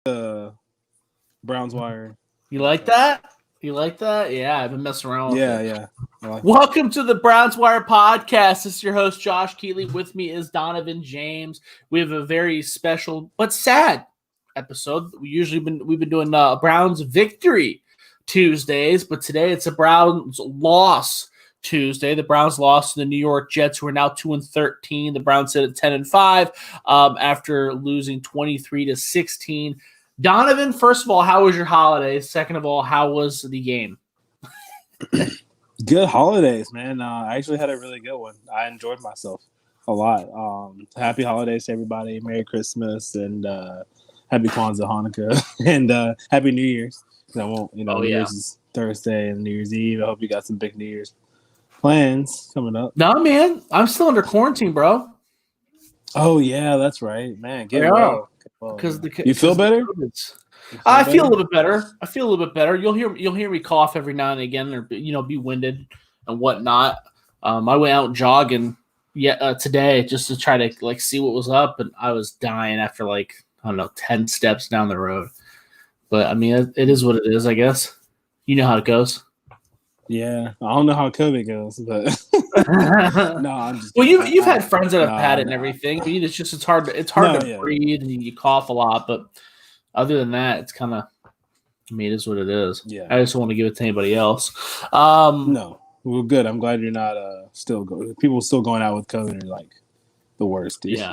the Browns Wire. You like that? You like that? Yeah, I've been messing around with it. Yeah. Welcome to the Browns Wire podcast. This is your host, Josh Keatley. With me is Donovan James. We have a very special but sad episode. We've been doing Browns victory Tuesdays, but today it's a Browns loss Tuesday. The Browns lost to the New York Jets, who are now 2-13. The Browns sit at 10-5 after losing 23-16. Donovan, first of all, how was your holidays? Second of all, how was the game? Good holidays, man. I actually had a really good one. I enjoyed myself a lot. Happy holidays to everybody. Merry Christmas and happy Kwanzaa, Hanukkah, and happy New Year's. New Year's is Thursday and New Year's Eve. I hope you got some big New Year's plans coming up. No, man. I'm still under quarantine, bro. Oh, yeah, that's right. Man, get well. You feel better? I feel a little bit better. You'll hear me cough every now and again, or be winded and whatnot. I went out jogging today just to try to see what was up, and I was dying after 10 steps down the road. But I mean, it is what it is, I guess. You know how it goes. Yeah, I don't know how COVID goes, but no, I'm just. Well, you've had friends that have had it and everything. It's hard to breathe and you cough a lot, but other than that, it's kind of. I mean, it is what it is. Yeah, I just don't want to give it to anybody else. No, well, good. I'm glad you're not still going. People still going out with COVID are the worst. Dude. Yeah.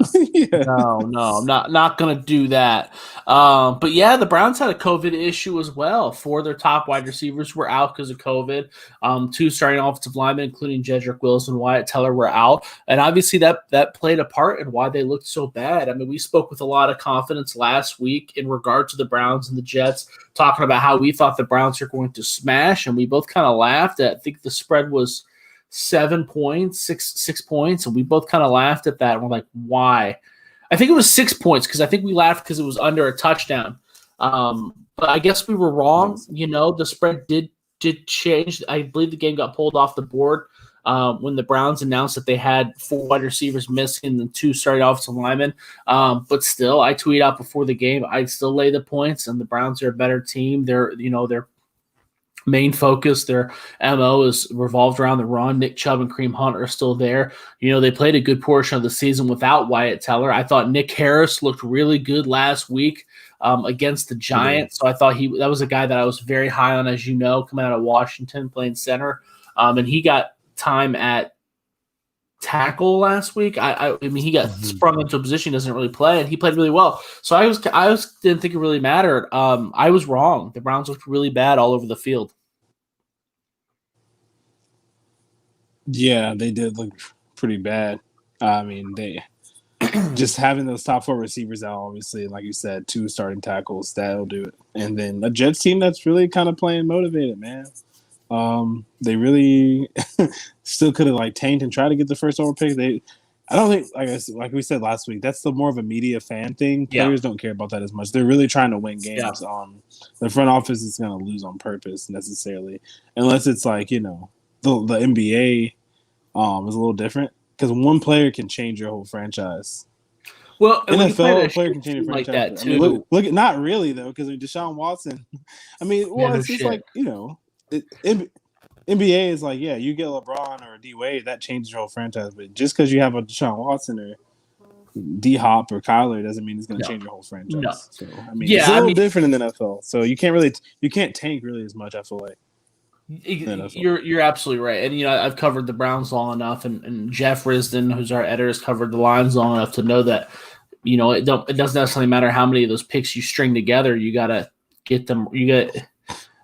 No, I'm not gonna do that. But yeah, the Browns had a COVID issue as well. 4 of their top wide receivers were out because of COVID. 2 starting offensive linemen, including Jedrick Wills and Wyatt Teller, were out, and obviously that played a part in why they looked so bad. I mean, we spoke with a lot of confidence last week in regard to the Browns and the Jets, talking about how we thought the Browns were going to smash, and we both kind of laughed. I think the spread was 7 points, 6 points, and we both kind of laughed at that. And we're like, why? I think it was 6 points because I think we laughed because it was under a touchdown. But I guess we were wrong. The spread did change. I believe the game got pulled off the board when the Browns announced that they had 4 wide receivers missing and 2 starting offensive linemen. But still, I tweeted out before the game, I'd still lay the points, and the Browns are a better team. They're main focus, their MO is revolved around the run. Nick Chubb and Kareem Hunt are still there. They played a good portion of the season without Wyatt Teller. I thought Nick Harris looked really good last week against the Giants. So I thought that was a guy that I was very high on, as you know, coming out of Washington, playing center. And he got time at tackle last week. I mean, he got sprung into a position he doesn't really play, and he played really well. So I didn't think it really mattered. I was wrong. The Browns looked really bad all over the field. Yeah, they did look pretty bad. I mean, they just having those top 4 receivers out, obviously, like you said, 2 starting tackles, that'll do it. And then the Jets team that's really kind of playing motivated, man. They really still could have tanked and tried to get the first overall pick. I don't think, like we said last week, that's more of a media fan thing. Players don't care about that as much. They're really trying to win games. Yeah. The front office is going to lose on purpose necessarily, unless it's the NBA is a little different because one player can change your whole franchise. Well, NFL a player can change your franchise like that too. I mean, look at not really though, because Deshaun Watson. I mean, it's just NBA is you get LeBron or D Wade, that changes your whole franchise. But just because you have a Deshaun Watson or D Hop or Kyler doesn't mean it's going to change your whole franchise. No. So I mean, it's a little different in the NFL. So you can't tank really as much. I feel like. You're absolutely right, and I've covered the Browns long enough, and Jeff Risden, who's our editor, has covered the Lions long enough to know that it doesn't necessarily matter how many of those picks you string together. You gotta get them.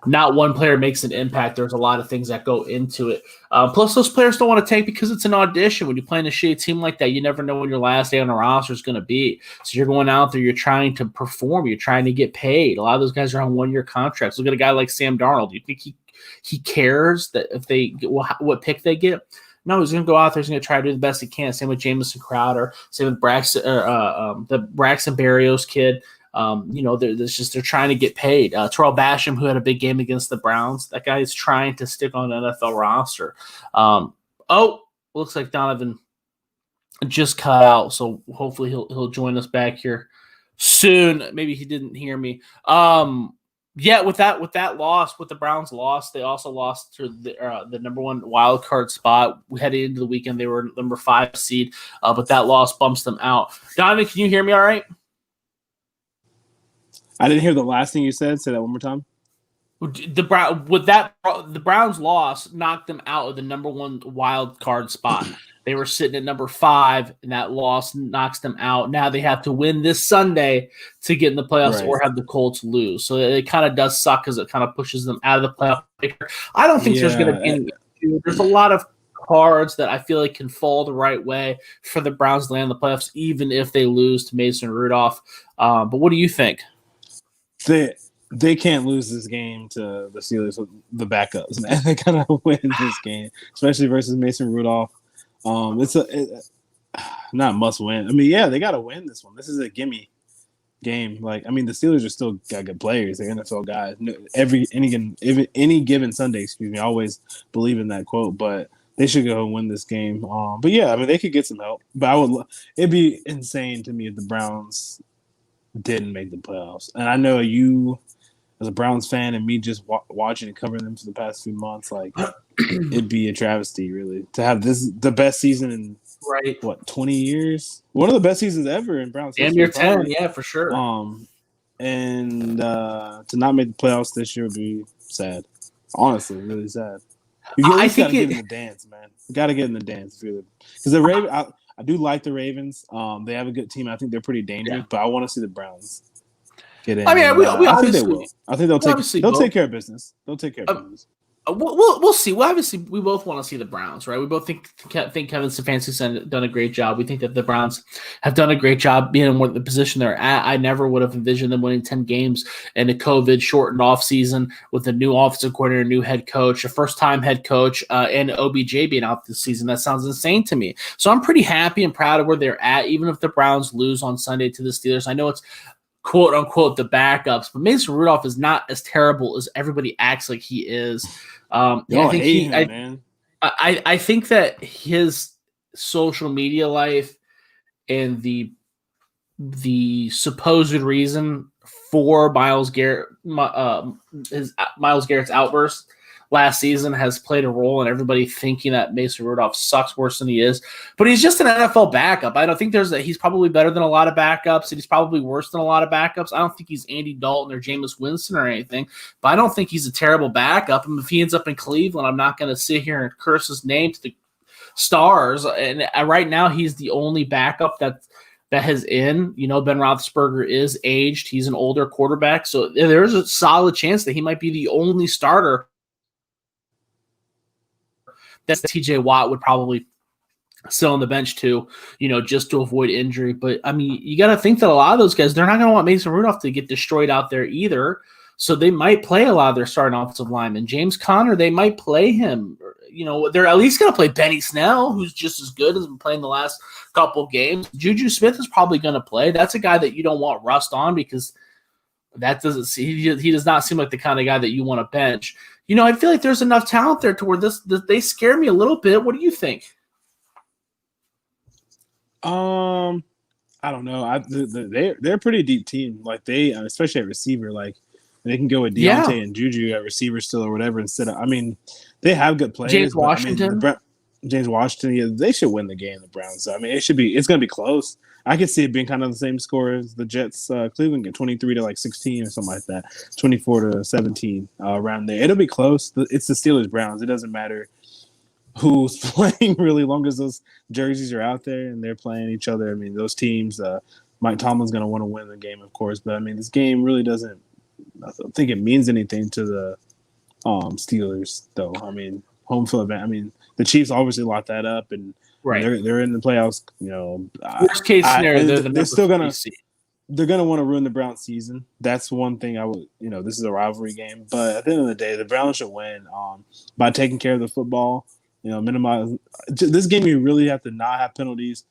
Not one player makes an impact. There's a lot of things that go into it. Plus, those players don't want to tank because it's an audition. When you're playing a shitty team like that, you never know when your last day on the roster is going to be. So you're going out there, you're trying to perform, you're trying to get paid. A lot of those guys are on 1-year contracts. Look at a guy like Sam Darnold. Do you think he cares that if they get what pick they get? No, he's going to go out there. He's going to try to do the best he can. Same with Jamison Crowder. Same with the Braxton Berrios kid. They're trying to get paid. Terrell Basham, who had a big game against the Browns, that guy is trying to stick on an NFL roster. Looks like Donovan just cut out, so hopefully he'll join us back here soon. Maybe he didn't hear me. Yeah, with that loss, with the Browns loss, they also lost to the number one wild card spot. Heading into the weekend, they were number 5 seed, but that loss bumps them out. Donovan, can you hear me all right? I didn't hear the last thing you said. Say that one more time. The Browns loss knocked them out of the number one wild card spot. They were sitting at number 5, and that loss knocks them out. Now they have to win this Sunday to get in the playoffs, Right. or have the Colts lose. So it kind of does suck because it kind of pushes them out of the playoff picture. I don't think there's going to be any issue. There's a lot of cards that I feel like can fall the right way for the Browns to land in the playoffs, even if they lose to Mason Rudolph. But what do you think? They can't lose this game to the Steelers with the backups, man. They gotta win this game, especially versus Mason Rudolph. It's not must win. I mean, yeah, they gotta win this one. This is a gimme game. Like, I mean, the Steelers are still got good players. They're NFL guys. Any given Sunday, excuse me. I always believe in that quote, but they should go and win this game. But yeah, I mean, they could get some help. But it'd be insane to me if the Browns didn't make the playoffs. And I know you, as a Browns fan, and me just watching and covering them for the past few months, like it'd be a travesty, really, to have the best season in 20 years, one of the best seasons ever in Browns history. And you're 10, yeah, for sure. And to not make the playoffs this year would be sad. Honestly, really sad. You at least got to get in the dance, man. You got to get in the dance, really, because the Ravens. I do like the Ravens. They have a good team. I think they're pretty dangerous, but I want to see the Browns get in. I mean, I think they will. I think they'll take care of business. They'll take care of business. We'll see. Well, obviously, we both want to see the Browns, right? We both think Kevin Stefanski's done a great job. We think that the Browns have done a great job being in the position they're at. I never would have envisioned them winning 10 games in a COVID-shortened offseason with a new offensive coordinator, new head coach, a first-time head coach, and OBJ being out this season. That sounds insane to me. So I'm pretty happy and proud of where they're at, even if the Browns lose on Sunday to the Steelers. I know it's quote-unquote the backups, but Mason Rudolph is not as terrible as everybody acts like he is. I think that his social media life and the supposed reason for Myles Garrett's outburst last season has played a role in everybody thinking that Mason Rudolph sucks worse than he is. But he's just an NFL backup. I don't think he's probably better than a lot of backups, and he's probably worse than a lot of backups. I don't think he's Andy Dalton or Jameis Winston or anything, but I don't think he's a terrible backup. And if he ends up in Cleveland, I'm not going to sit here and curse his name to the stars. And right now, he's the only backup that has in. Ben Roethlisberger is aged. He's an older quarterback. So there's a solid chance that he might be the only starter. That TJ Watt would probably sit on the bench too, just to avoid injury. But I mean, you got to think that a lot of those guys, they're not going to want Mason Rudolph to get destroyed out there either. So they might play a lot of their starting offensive linemen. James Conner, they might play him. They're at least going to play Benny Snell, who's just as good as been playing the last couple games. Juju Smith is probably going to play. That's a guy that you don't want rust on, because he does not seem like the kind of guy that you want to bench. I feel like there's enough talent there to where they scare me a little bit. What do you think? I don't know. They're a pretty deep team. Like they, especially at receiver, like they can go with Deante and Juju at receiver still or whatever instead of. I mean, they have good players. James Washington. James Washington. Yeah, they should win the game. The Browns. So, I mean, it's going to be close. I could see it being kind of the same score as the Jets, Cleveland, 23 to 16 or something like that, 24 to 17 around there. It'll be close. It's the Steelers Browns. It doesn't matter who's playing really, long as those jerseys are out there and they're playing each other. I mean, those teams. Mike Tomlin's going to want to win the game, of course, but I mean, this game really doesn't. I don't think it means anything to the Steelers, though. I mean, home field advantage. I mean, the Chiefs obviously locked that up and. Right, they're in the playoffs. Worst case scenario, they're still gonna want to ruin the Browns season. That's one thing I would. This is a rivalry game, but at the end of the day, the Browns should win by taking care of the football. Minimize this game. You really have to not have penalties,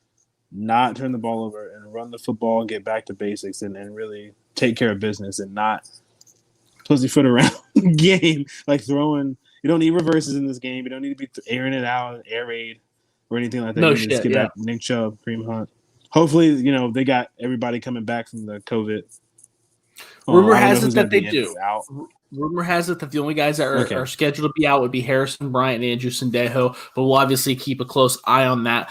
not turn the ball over, and run the football and get back to basics and really take care of business and not pussyfoot around the game like throwing. You don't need reverses in this game. You don't need to be airing it out, air raid. Or anything like that. No you shit. Just get back Nick Chubb, Kareem Hunt. hopefully, they got everybody coming back from the COVID. Rumor I don't know has it who's that gonna be they in, do. who's out. Rumor has it that the only guys that Okay. are scheduled to be out would be Harrison Bryant and Andrew Sendejo, but we'll obviously keep a close eye on that.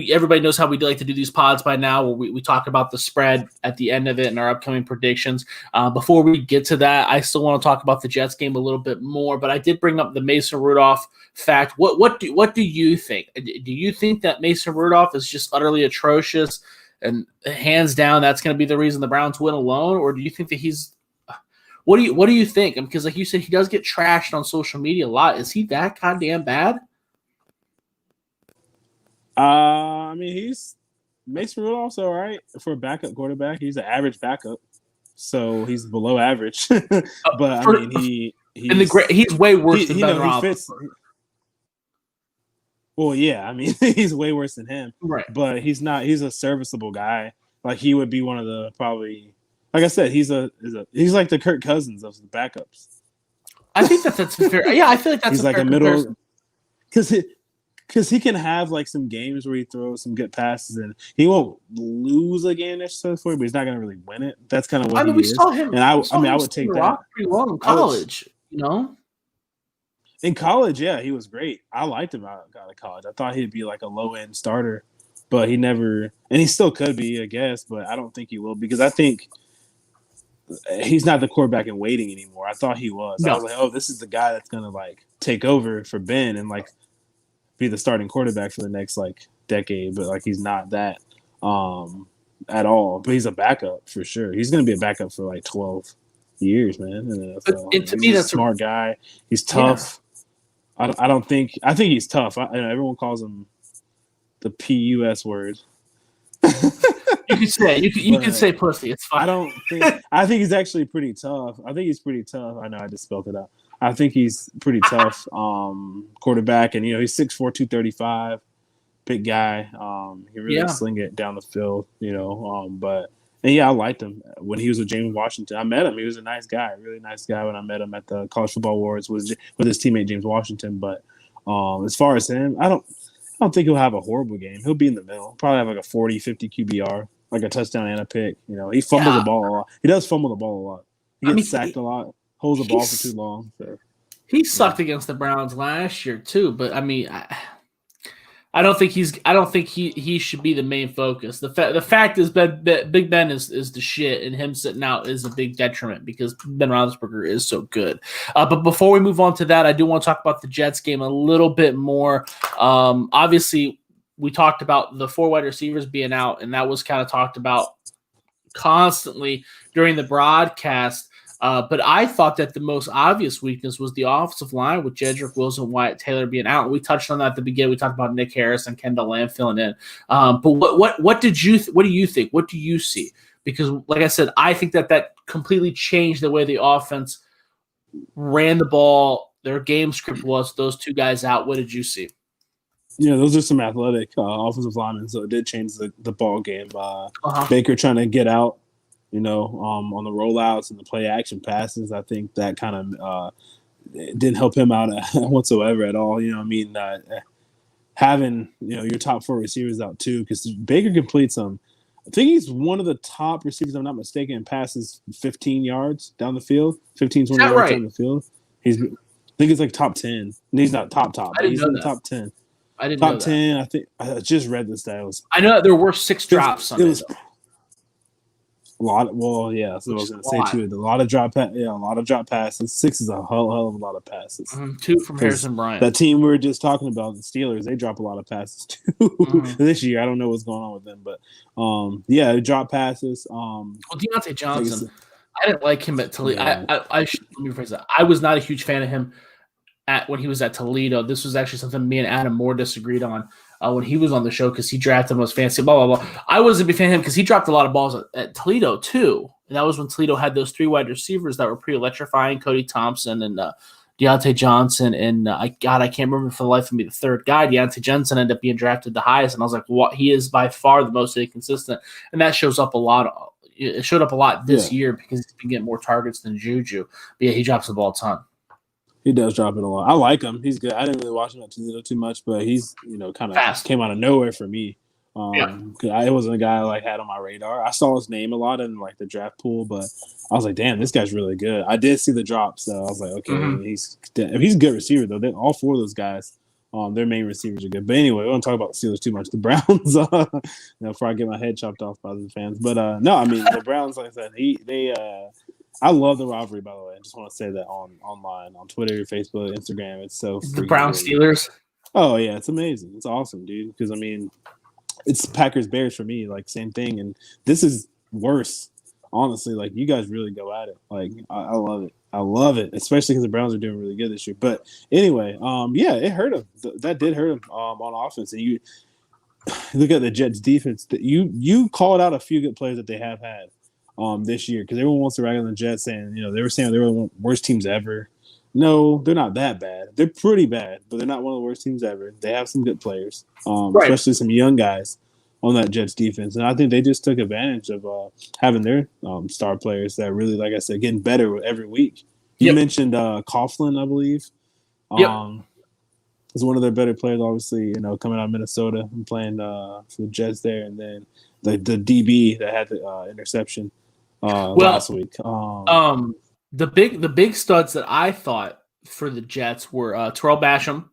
Everybody knows how we like to do these pods by now, where we talk about the spread at the end of it and our upcoming predictions. Before we get to that, I still want to talk about the Jets game a little bit more, but I did bring up the Mason Rudolph fact. What do you think? Do you think that Mason Rudolph is just utterly atrocious and hands down that's going to be the reason the Browns win alone, or do you think that he's what do you think? Because like you said, he does get trashed on social media a lot. Is he that goddamn bad? I mean, he's Mason Rudolph's all right for a backup quarterback. He's an average backup, so he's below average. But I mean, he's way worse than Ben Roethlisberger. He fits. Well, yeah, I mean, he's way worse than him. Right. But he's not. He's a serviceable guy. Like he would be one of the probably. Like I said, he's like the Kirk Cousins of the backups. I think that's fair. Yeah, I feel like that's he's like fair a middle because he can have like some games where he throws some good passes and he won't lose a game necessarily, but he's not going to really win it. That's kind of what we saw him. And I would take that pretty long in college. In college, yeah, he was great. I liked him out of college. I thought he'd be like a low end starter, but he never, and he still could be, I guess, but I don't think he will because I think. He's not the quarterback in waiting anymore. I thought he was. No. I was like, oh, this is the guy that's gonna like take over for Ben and like be the starting quarterback for the next like decade. But like he's not that at all. But he's a backup for sure. He's gonna be a backup for like 12 years, man. And to me, that's a smart guy. He's tough. Yeah. I think he's tough. Everyone calls him the PUS word. You can say pussy. It's fine. I think he's actually pretty tough. I think he's pretty tough. I know I just spelled it out. I think he's pretty tough quarterback, and he's 6'4", 235, big guy. He really sling it down the field. I liked him when he was with James Washington. I met him. He was a nice guy, really nice guy when I met him at the College Football Awards with his teammate James Washington. But as far as him, I don't think he'll have a horrible game. He'll be in the middle. Probably have like a 40, 50 QBR, like a touchdown and a pick. He fumbles the ball a lot. He does fumble the ball a lot. He gets sacked a lot, holds the ball for too long. So. He sucked against the Browns last year too, but I mean, I don't think he should be the main focus. The fact is, Big Ben is the shit, and him sitting out is a big detriment because Ben Roethlisberger is so good. But before we move on to that, I do want to talk about the Jets game a little bit more. Obviously, we talked about the 4 wide receivers being out, and that was kind of talked about constantly during the broadcast. But I thought that the most obvious weakness was the offensive line with Jedrick Wilson, Wyatt Taylor being out. We touched on that at the beginning. We talked about Nick Harris and Kendall Lamb filling in. But what do you think? What do you see? Because, like I said, I think that completely changed the way the offense ran the ball. Their game script was those 2 guys out. What did you see? Yeah, those are some athletic offensive linemen, so it did change the ball game. Baker trying to get out. On the rollouts and the play action passes, I think that kind of didn't help him out whatsoever at all. Having your top 4 receivers out too, because Baker completes them. I think he's one of the top receivers, if I'm not mistaken, passes 15 yards down the field, 15, 20 yards down the field. I think it's like top 10. And he's not top. He's in the top 10. I didn't know that. Top 10. I think I just read this. I know that there were 6 drops. It was. A lot. Well, yeah. So I was going to say too. A lot of drop. A lot of drop passes. 6 is a hell of a lot of passes. 2 from Harrison Bryant. That team we were just talking about, the Steelers, they drop a lot of passes too this year. I don't know what's going on with them, but drop passes. Deante Jensen, I didn't like him at Toledo. Yeah. Let me rephrase that. I was not a huge fan of him when he was at Toledo. This was actually something me and Adam Moore disagreed on. When he was on the show because he drafted him as fancy, blah, blah, blah. I wasn't a big fan of him because he dropped a lot of balls at Toledo too. And that was when Toledo had those 3 wide receivers that were pretty electrifying, Cody Thompson and Deante Johnson. And I can't remember for the life of me the third guy. Deante Jensen ended up being drafted the highest. And I was like, what? He is by far the most inconsistent. And that shows up a lot. It showed up a lot this year because he's been getting more targets than Juju. But yeah, he drops the ball a ton. He does drop it a lot. I like him. He's good. I didn't really watch him at Toledo too much, but he's kind of came out of nowhere for me. Yeah. 'Cause it wasn't a guy I like had on my radar. I saw his name a lot in like the draft pool, but I was like, damn, this guy's really good. I did see the drops, so I was like, okay, Mm-hmm. he's a good receiver though. All four of those guys, their main receivers are good. But anyway, we don't talk about the Steelers too much. The Browns, before I get my head chopped off by the fans. But no, I mean the Browns, like I said, I love the rivalry. By the way, I just want to say that online on Twitter, Facebook, Instagram, it's so The freaking Brown great. Steelers. Oh yeah, it's amazing. It's awesome, dude. Because I mean, it's Packers Bears for me, like same thing, and this is worse. Honestly, like you guys really go at it. Like I love it. I love it, especially because the Browns are doing really good this year. But anyway, yeah, it hurt him. That did hurt him on offense. And you look at the Jets defense. That you called out a few good players that they have had this year because everyone wants to rag on the Jets, saying they were saying they were one of the worst teams ever. No, they're not that bad. They're pretty bad, but they're not one of the worst teams ever. They have some good players, Right. especially some young guys on that Jets defense. And I think they just took advantage of having their star players that really, like I said, getting better every week. You mentioned Coughlin, I believe. Is one of their better players, obviously, coming out of Minnesota and playing for the Jets there. And then the DB that had the interception last week. The big studs that I thought for the Jets were Terrell Basham,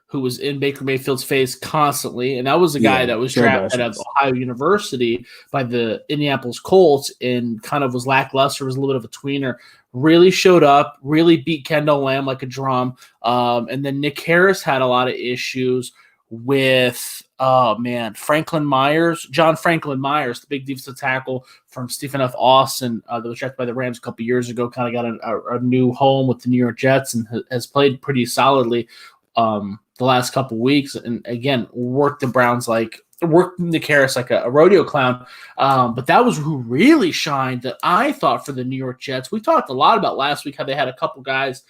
who was in Baker Mayfield's face constantly, and that was a guy that was drafted out of Ohio University by the Indianapolis Colts and kind of was lackluster, was a little bit of a tweener. Really showed up, really beat Kendall Lamb like a drum. And then Nick Harris had a lot of issues with John Franklin Myers, the big defensive tackle from Stephen F. Austin that was drafted by the Rams a couple years ago, kind of got a new home with the New York Jets and has played pretty solidly the last couple weeks. And again, worked Nick Harris like a rodeo clown. But that was who really shined that I thought for the New York Jets. We talked a lot about last week how they had a couple guys.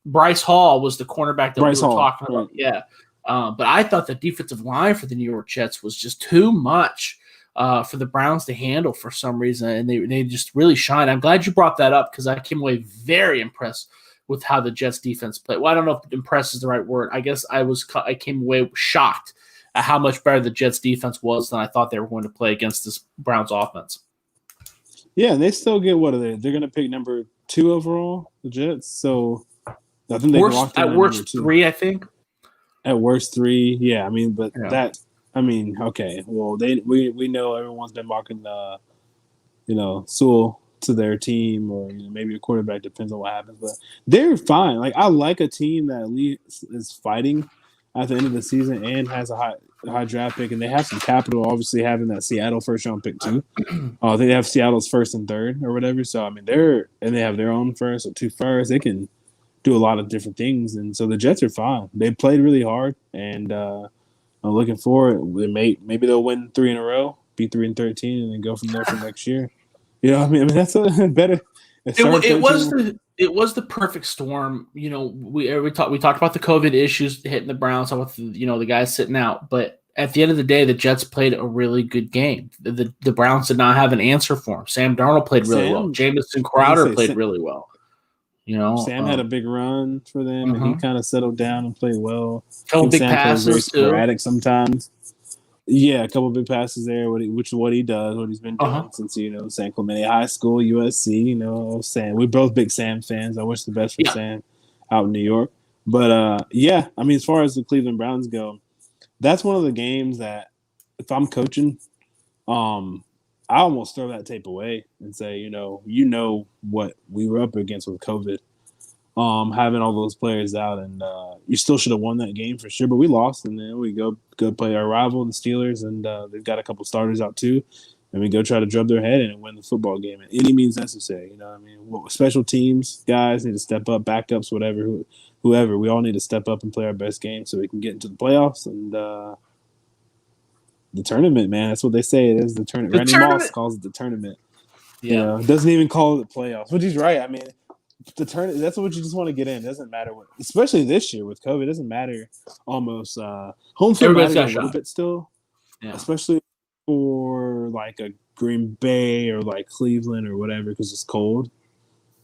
Bryce Hall was the cornerback that we were talking about. Right. Yeah. But I thought the defensive line for the New York Jets was just too much for the Browns to handle for some reason, and they just really shine. I'm glad you brought that up because I came away very impressed with how the Jets defense played. Well, I don't know if impressed is the right word. I guess I came away shocked at how much better the Jets defense was than I thought they were going to play against this Browns offense. Yeah, and they still get what are they? They're going to pick number 2 overall, the Jets. So I think they at worst 3, I think. At worst 3, yeah. I mean, but okay. Well, we know everyone's been mocking Sewell to their team, or maybe a quarterback, depends on what happens. But they're fine. Like I like a team that at least is fighting at the end of the season and has a high draft pick, and they have some capital. Obviously, having that Seattle first round pick too. They have Seattle's first and third or whatever. So I mean, they have their own first or 2 firsts. They can do a lot of different things, and so the Jets are fine. They played really hard, and I'm looking forward. Maybe they'll win 3 in a row, be 3-13, and then go from there for next year. I mean that's a better. It was the perfect storm. We talked about the COVID issues hitting the Browns, with the guys sitting out, but at the end of the day, the Jets played a really good game. The Browns did not have an answer for him. Sam Darnold played really well. Jamison Crowder played really well. Sam had a big run for them, and he kind of settled down and played well. Couple big passes too. Sporadic sometimes. Yeah, a couple big passes there. What he does, what he's been doing since San Clemente High School, USC. Sam, we're both big Sam fans. I wish the best for Sam out in New York. But I mean, as far as the Cleveland Browns go, that's one of the games that if I'm coaching, I almost throw that tape away and say, what we were up against with COVID, having all those players out, and you still should have won that game for sure. But we lost, and then we go play our rival, the Steelers, and they've got a couple starters out too, and we go try to drub their head in and win the football game at any means necessary. Special teams guys need to step up, backups, whoever. We all need to step up and play our best game so we can get into the playoffs and. The tournament, man. That's what they say it is. The tournament. Randy Moss calls it the tournament. Yeah. Doesn't even call it the playoffs, which he's right. I mean, the tournament, that's what you just want to get in. It doesn't matter what, especially this year with COVID, it doesn't matter almost. Home field matters a little bit still, especially for like a Green Bay or like Cleveland or whatever because it's cold.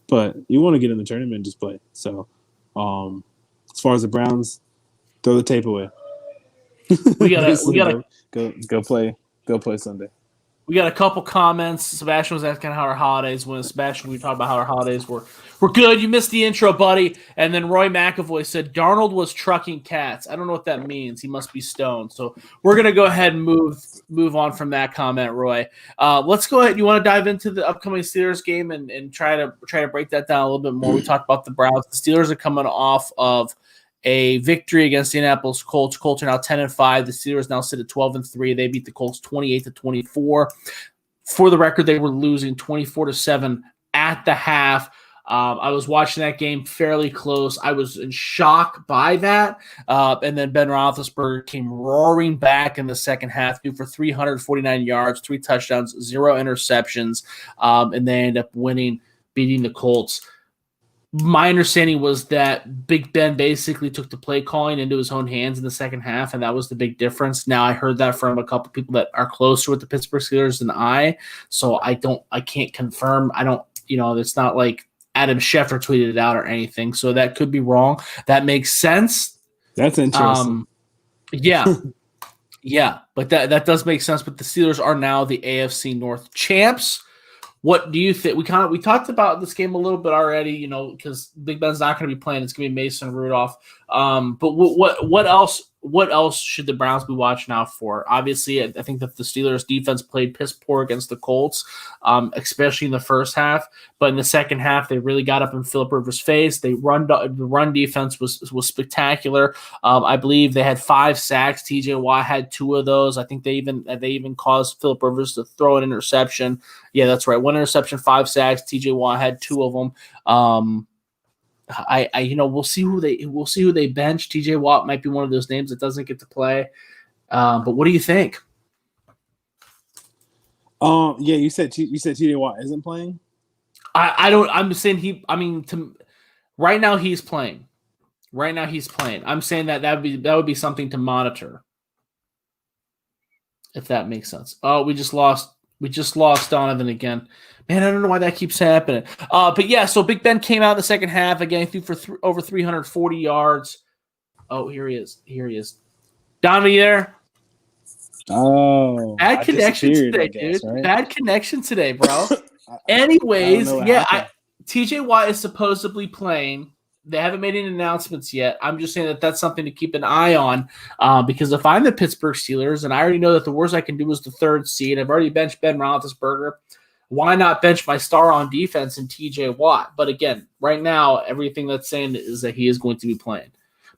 But you want to get in the tournament and just play. So as far as the Browns, throw the tape away. We got go play Sunday. We got a couple comments. Sebastian was asking how our holidays went. Sebastian, we talked about how our holidays were good. You missed the intro, buddy. And then Roy McAvoy said Darnold was trucking cats. I don't know what that means. He must be stoned. So we're gonna go ahead and move on from that comment, Roy. Let's go ahead. You want to dive into the upcoming Steelers game and try to break that down a little bit more? We talked about the Browns. The Steelers are coming off of a victory against the Indianapolis Colts. Colts are now 10-5. The Steelers now sit at 12-3. They beat the Colts 28-24. For the record, they were losing 24-7 at the half. I was watching that game fairly close. I was in shock by that. And then Ben Roethlisberger came roaring back in the second half, threw for 349 yards, 3 touchdowns, 0 interceptions, and they ended up winning, beating the Colts. My understanding was that Big Ben basically took the play calling into his own hands in the second half, and that was the big difference. Now, I heard that from a couple people that are closer with the Pittsburgh Steelers than I, so I can't confirm. It's not like Adam Schefter tweeted it out or anything, so that could be wrong. That makes sense. That's interesting. Yeah, but that does make sense. But the Steelers are now the AFC North champs. What do you think? We talked about this game a little bit already, because Big Ben's not going to be playing. It's going to be Mason Rudolph. But what else? What else should the Browns be watching out for? Obviously, I think that the Steelers defense played piss poor against the Colts, especially in the first half. But in the second half, they really got up in Philip Rivers' face. The run defense was spectacular. I believe they had 5 sacks. T.J. Watt had 2 of those. I think they even caused Philip Rivers to throw an interception. Yeah, that's right. 1 interception, 5 sacks. T.J. Watt had 2 of them. We'll see who they bench. TJ Watt might be one of those names that doesn't get to play. But what do you think? You said TJ Watt isn't playing. I'm saying right now he's playing. I'm saying that would be something to monitor. If that makes sense. Oh, we just lost Donovan again. Man, I don't know why that keeps happening. But yeah, so Big Ben came out in the second half again. He threw for over 340 yards. Oh, here he is. Donovan, you there? Oh, bad connection today, dude. Right? Bad connection today, bro. Anyways, TJ Watt is supposedly playing. They haven't made any announcements yet. I'm just saying that that's something to keep an eye on because if I'm the Pittsburgh Steelers and I already know that the worst I can do is the 3rd seed, I've already benched Ben Roethlisberger. Why not bench my star on defense and TJ Watt? But again, right now, everything that's saying is that he is going to be playing.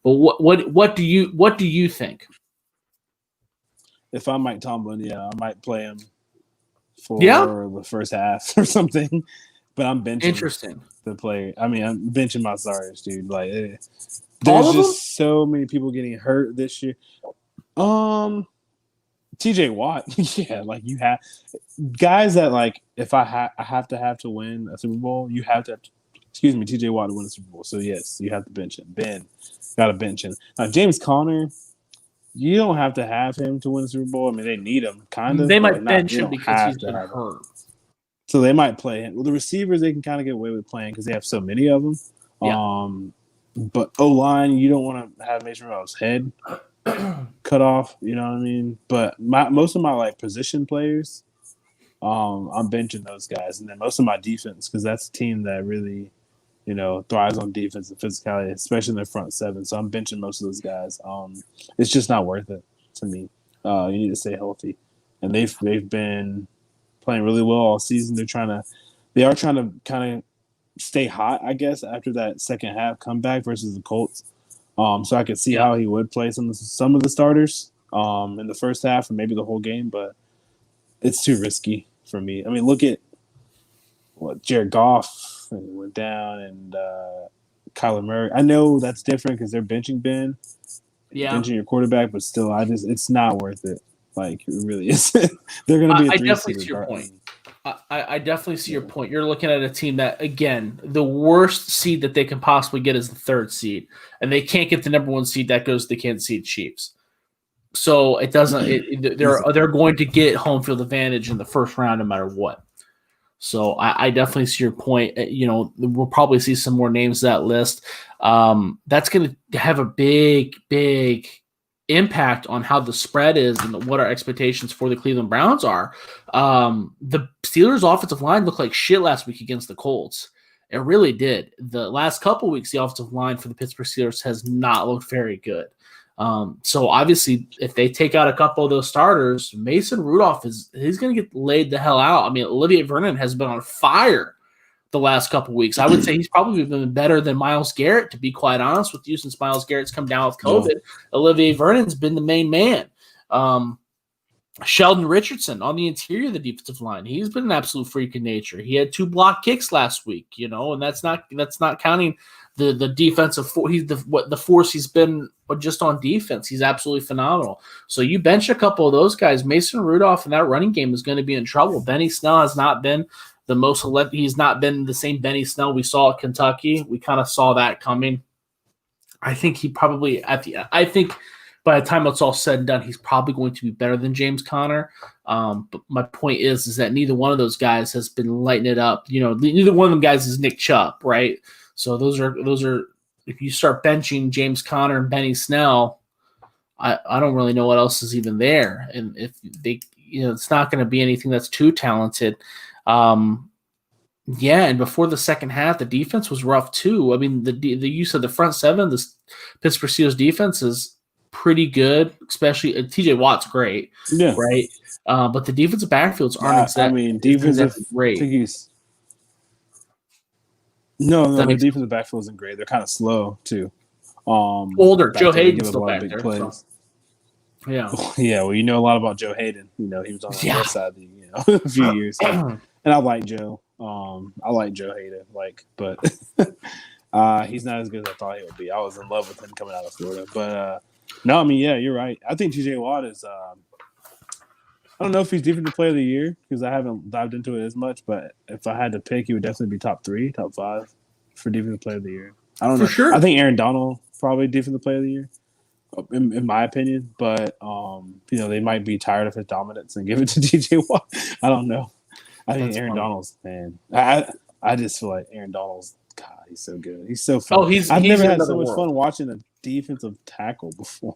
But what do you think? If I'm Mike Tomlin, I might play him for the first half or something. But I'm benching the player. I mean, I'm benching my stars, dude. Like, there's just so many people getting hurt this year. TJ Watt, like you have guys that like if I have to win a Super Bowl, you have to. TJ Watt to win a Super Bowl. So yes, you have to bench him. Ben, got to bench him. Now James Conner, you don't have to have him to win a Super Bowl. I mean, they need him, kind of. They might bench him because he's been hurt. So they might play him. Well, the receivers they can kind of get away with playing because they have so many of them. Yeah. But O-line, you don't want to have Mason Rudolph's head cut off. You know what I mean? But most of my like position players, I'm benching those guys, and then most of my defense because that's a team that really, thrives on defense and physicality, especially in their front 7. So I'm benching most of those guys. It's just not worth it to me. You need to stay healthy, and they've been playing really well all season. They are trying to kind of stay hot, I guess, after that second half comeback versus the Colts. So I could see how he would play some of the starters in the first half or maybe the whole game, but it's too risky for me. I mean, look at what Jared Goff went down and Kyler Murray. I know that's different because they're benching Ben, benching your quarterback, but still, it's not worth it. Like, it really isn't. They're going to be a 3 seed. I definitely see your point. I definitely see your point. You're looking at a team that, again, the worst seed that they can possibly get is the 3rd seed, and they can't get the number 1 seed. That goes to the Kansas City Chiefs. So it doesn't. They're going to get home field advantage in the first round, no matter what. So I definitely see your point. We'll probably see some more names to that list. That's going to have a big impact on how the spread is and what our expectations for the Cleveland Browns are. The Steelers' offensive line looked like shit last week against the Colts. It really did. The last couple weeks, the offensive line for the Pittsburgh Steelers has not looked very good. So obviously, if they take out a couple of those starters, Mason Rudolph he's going to get laid the hell out. I mean, Olivier Vernon has been on fire the last couple of weeks. I would say he's probably been better than Myles Garrett, to be quite honest with you, since Myles Garrett's come down with COVID. Yeah. Olivier Vernon's been the main man. Sheldon Richardson on the interior of the defensive line, he's been an absolute freak in nature. He had 2 block kicks last week, and that's not counting the defensive the force he's been just on defense. He's absolutely phenomenal. So you bench a couple of those guys. Mason Rudolph in that running game is going to be in trouble. Benny Snell has not been the most he's not been the same Benny Snell we saw at Kentucky. We kind of saw that coming. I think he probably I think by the time it's all said and done, he's probably going to be better than James Conner. But my point is that neither one of those guys has been lighting it up. Neither one of them guys is Nick Chubb, right? So those are if you start benching James Conner and Benny Snell, I don't really know what else is even there. And if they, it's not going to be anything that's too talented. And before the second half, the defense was rough too. I mean, the use of the front seven, the Pittsburgh Steelers defense is pretty good, especially TJ Watt's great, right? But the defensive backfields aren't exactly great. The defensive backfield isn't great. They're kind of slow too. Older Joe Hayden's still back there. So. Yeah. Yeah. Well, you know a lot about Joe Hayden. He was on the west side a few years. So. And I like Joe. I like Joe Hayden. But he's not as good as I thought he would be. I was in love with him coming out of Florida. But no, I mean, yeah, you're right. I think TJ Watt is. I don't know if he's defensive player of the year because I haven't dived into it as much. But if I had to pick, he would definitely be top 3, top 5 for defensive player of the year. I don't know. For sure. I think Aaron Donald probably defensive player of the year, in my opinion. But they might be tired of his dominance and give it to TJ Watt. I don't know. I think Aaron Donald's, man. I just feel like Aaron Donald's, God, he's so good. He's so fun. I've never had so much fun watching a defensive tackle before.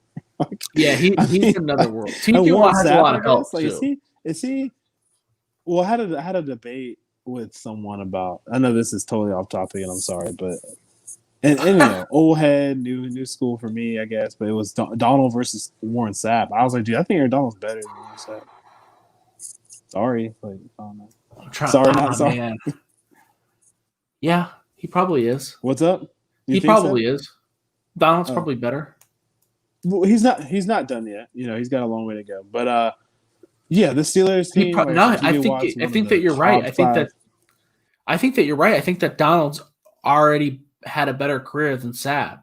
He's another world. TJ Watt has a lot of help too. Is he? Well, I had a debate with someone about. I know this is totally off topic, and I'm sorry, but and old head, new school for me, I guess. But it was Donald versus Warren Sapp. I was like, dude, I think Aaron Donald's better than Warren Sapp. Sorry, I don't know. Sorry. Man. Yeah, he probably is. What's up? He probably is. Donald's probably better. Well, he's not done yet. He's got a long way to go. But the Steelers team. I think that you're right. I think that you're right. I think that Donald's already had a better career than Sapp.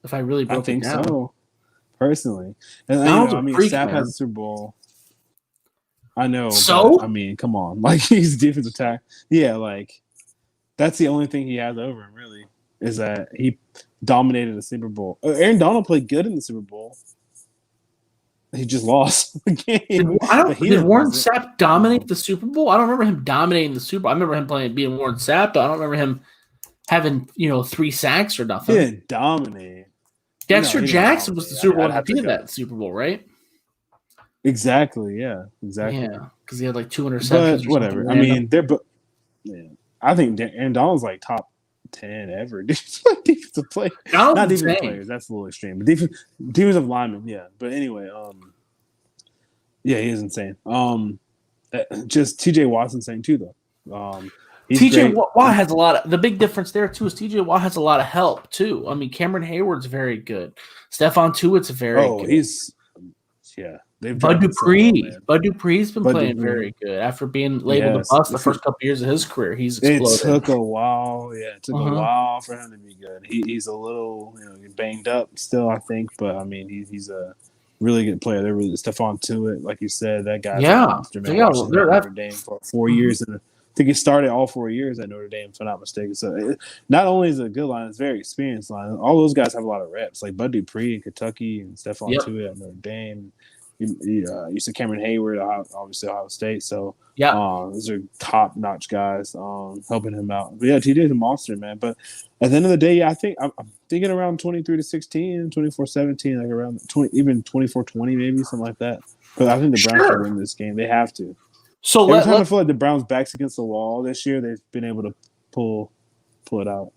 If I really broke it down. So. Personally, and Sapp has a Super Bowl. I know. So but, come on, he's defensive tackle. Yeah, that's the only thing he has over him. Really, is that he dominated the Super Bowl. Aaron Donald played good in the Super Bowl. He just lost the game. Did Warren Sapp dominate the Super Bowl? I don't remember him dominating the Super Bowl. I remember him being Warren Sapp, but I don't remember him having 3 sacks or nothing. He didn't dominate. Dexter Jackson was the Super Bowl MVP of that Super Bowl, right? Exactly. Yeah. Exactly. Yeah, because he had 200 receptions. But whatever. I mean, I think Aaron Donald's top 10 ever. Defensive player. Not defensive players. That's a little extreme. But defensive linemen. Yeah. But anyway, he is insane. Just TJ Watt's insane too, though. TJ Watt has a lot of – the big difference there, too, is TJ Watt has a lot of help, too. I mean, Cameron Hayward's very good. Stephon Tuitt's very good. He's – Bud Dupree's been playing very good. After being labeled a bust the first couple years of his career, he's exploded. It took a while. Yeah, it took a while for him to be good. He's a little banged up still, I think. But, I mean, he's a really good player. They're really – Stephon Tuitt, like you said, that guy's a monster, man. Notre Dame for 4 years in I think he started all 4 years at Notre Dame, if I'm not mistaken. So not only is it a good line, it's a very experienced line. All those guys have a lot of reps, like Bud Dupree in Kentucky and Stephon Tuitt at Notre Dame. You said Cameron Hayward, obviously Ohio State. So Yeah. those are top notch guys helping him out. But yeah, TJ's a monster, man. But at the end of the day, yeah, I'm thinking around 23-16, 24-17, like around 20, even 24-20, maybe something like that. But I think the Browns should win this game. They have to. So every time I feel like the Browns' backs against the wall this year, they've been able to pull it out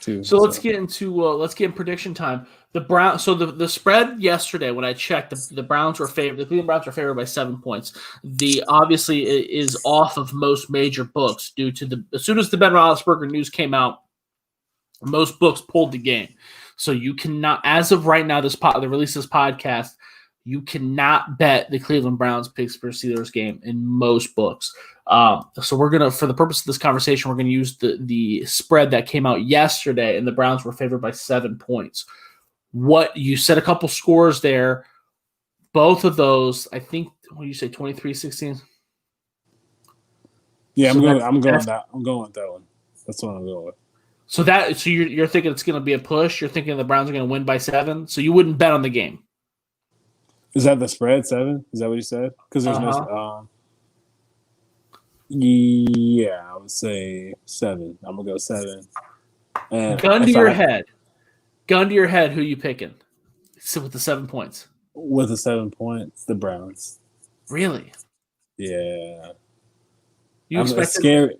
too. So let's get in prediction time. The spread yesterday when I checked, the Browns were favored. The Cleveland Browns were favored by 7 points. Obviously it is off of most major books due to as soon as the Ben Roethlisberger news came out, most books pulled the game. So you cannot, as of right now, the release of this podcast, you cannot bet the Cleveland Browns Pittsburgh Steelers game in most books. So we're gonna, for the purpose of this conversation, we're gonna use the spread that came out yesterday, and the Browns were favored by 7 points. What you said, a couple scores there, both of those, I think. What do you say, 23-16? Yeah, I'm going with that one. That's what I'm going with. So you're thinking it's going to be a push. You're thinking the Browns are going to win by 7. So you wouldn't bet on the game. Is that the spread 7? Is that what you said? Because there's no. Yeah, I would say 7. I'm gonna go 7. And gun to your head. Who you picking? So with the 7 points. With the 7 points, the Browns. Really? Yeah. You expect scary?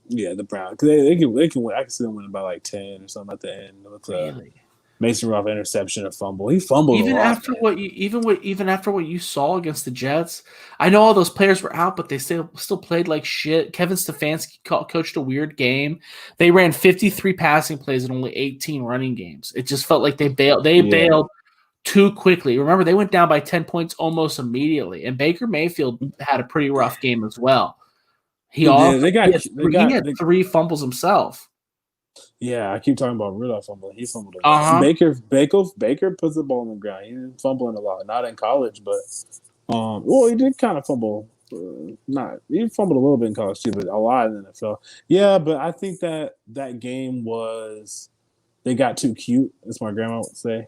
Yeah, the Browns. Because they can win. I can see them winning by like 10 or something at the end. With really? Mason Rudolph interception or fumble. He fumbled even a lot, after even after what you saw against the Jets. I know all those players were out, but they still played like shit. Kevin Stefanski coached a weird game. They ran 53 passing plays and only 18 running games. It just felt like they bailed. Bailed too quickly. Remember, they went down by 10 points almost immediately. And Baker Mayfield had a pretty rough game as well. He had 3 fumbles himself. Yeah, I keep talking about Rudolph fumbling. He fumbled a lot. Baker puts the ball on the ground. He didn't fumbling a lot. Not in college, but he did kind of fumble. He fumbled a little bit in college too, but a lot in the NFL. Yeah, but I think that game was they got too cute, as my grandma would say.